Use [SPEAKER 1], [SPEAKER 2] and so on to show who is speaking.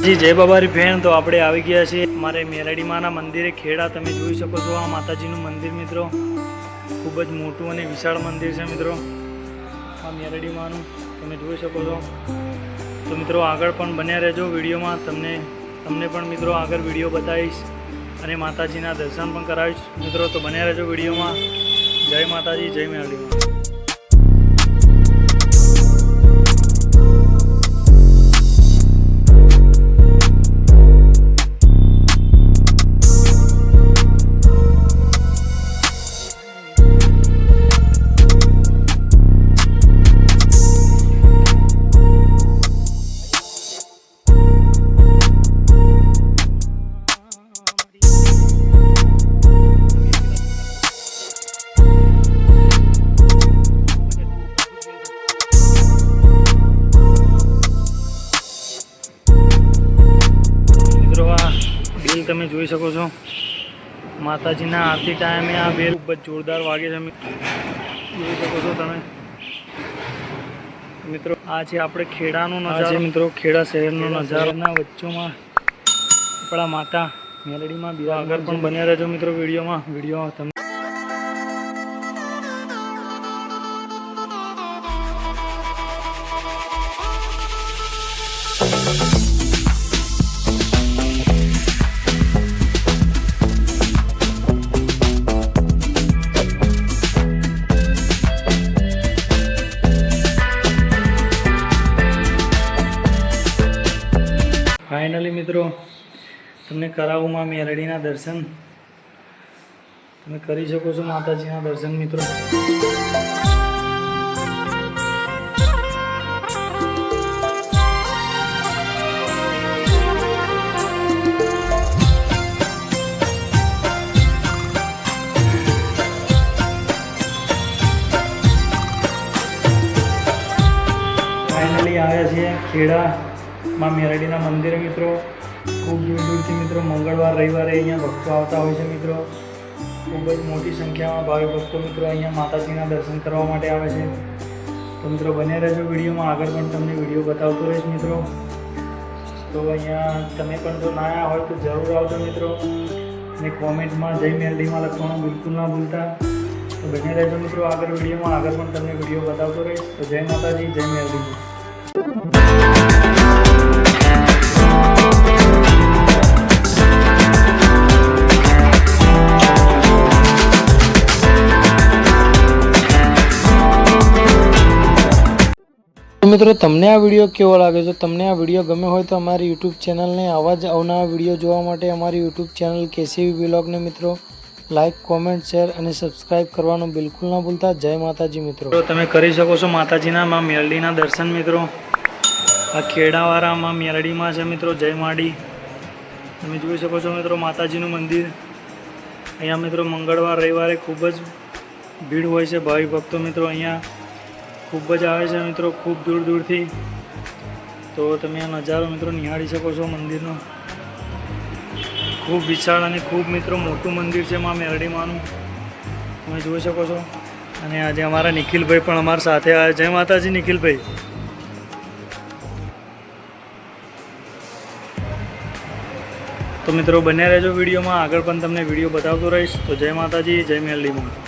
[SPEAKER 1] જી જય બાબારી ફેન, તો આપણે આવી ગયા છીએ અમારે મેલડી માના મંદિરે ખેડા. તમે જોઈ શકો છો આ માતાજીનું મંદિર મિત્રો, ખૂબ જ મોટું અને વિશાળ મંદિર છે મિત્રો. આ મેલડી માનું તમે જોઈ શકો છો. તો મિત્રો આગળ પણ બન્યા રહેજો વિડીયોમાં, તમને પણ મિત્રો આગળ વિડીયો બતાવીશ અને માતાજીના દર્શન પણ કરાવીશ મિત્રો. તો બન્યા રહેજો વિડીયોમાં. જય માતાજી, જય મેલડી માં. તમે જોઈ શકો છો માતાજીના આરતી ટાઈમે આ બેલ ખૂબ જ જોરદાર વાગે છે જોઈ શકો છો તમે મિત્રો. આ છે આપણે ખેડાનો નજારો મિત્રો, ખેડા શહેરનો નજારાના વચ્ચોમાં આપણા માતા મેલડીમાં બીજા આગળ પણ બન્યા રહેજો મિત્રો વિડીયો તમે. ફાઇનલી મિત્રો તમને કરાવું માં મેલડીના દર્શન. તમે કરી શકો છો માતાજીના દર્શન મિત્રો. ફાઇનલી આવ્યા છીએ ખેડા માં મેલડીના મંદિરે મિત્રો. ખૂબ દૂર દૂરથી મિત્રો મંગળવાર રવિવારે અહીંયા ભક્તો આવતા હોય છે મિત્રો. ખૂબ જ મોટી સંખ્યામાં ભાવિ ભક્તો મિત્રો અહીંયા માતાજીના દર્શન કરવા માટે આવે છે. તો મિત્રો બને રહેજો વિડીયોમાં, આગળ પણ તમને વિડીયો બતાવતો રહીશ મિત્રો. તો અહીંયા તમે પણ જો ના આવ્યા હોય તો જરૂર આવજો મિત્રો, અને કોમેન્ટમાં જય મેલડીમાં લખવાનું બિલકુલ ના ભૂલતા. તો બને રહેજો મિત્રો આગળ વિડીયોમાં, આગળ પણ તમને વિડીયો બતાવતો રહીશ. તો જય માતાજી, જય મેલડી. મિત્રો તમને આ વિડીયો કેવો લાગે છે? તમને આ વિડીયો ગમે હોય તો અમારી યુટ્યુબ ચેનલને આવા જ અવનવા વિડીયો જોવા માટે અમારી યુટ્યુબ ચેનલ કેસીવી બ્લોગને મિત્રો લાઇક, કોમેન્ટ, શેર અને સબસ્ક્રાઇબ કરવાનું બિલકુલ ના ભૂલતા. જય માતાજી મિત્રો. તમે કરી શકો છો માતાજીના માં મેલડીના દર્શન મિત્રો. આ ખેડાવાળા માં મેલડીમાં છે મિત્રો, જય માડી. તમે જોઈ શકો છો મિત્રો માતાજીનું મંદિર. અહીંયા મિત્રો મંગળવાર રવિવારે ખૂબ જ ભીડ હોય છે, ભાવિ ભક્તો મિત્રો અહીંયા ખૂબ જ આવે છે મિત્રો, ખૂબ દૂર દૂરથી. તો તમે આ નજારો મિત્રો નિહાળી શકો છો મંદિરનો. ખૂબ વિશાળ અને ખૂબ મિત્રો મોટું મંદિર છે માં મેલડી માનું, તમે જોઈ શકો છો. અને આજે અમારા નિખિલભાઈ પણ અમારા સાથે આવ્યા. જય માતાજી નિખિલભાઈ. તો મિત્રો બન્યા રહેજો વિડીયોમાં, આગળ પણ તમને વિડીયો બતાવતો રહીશ. તો જય માતાજી, જય મેલડીમાં.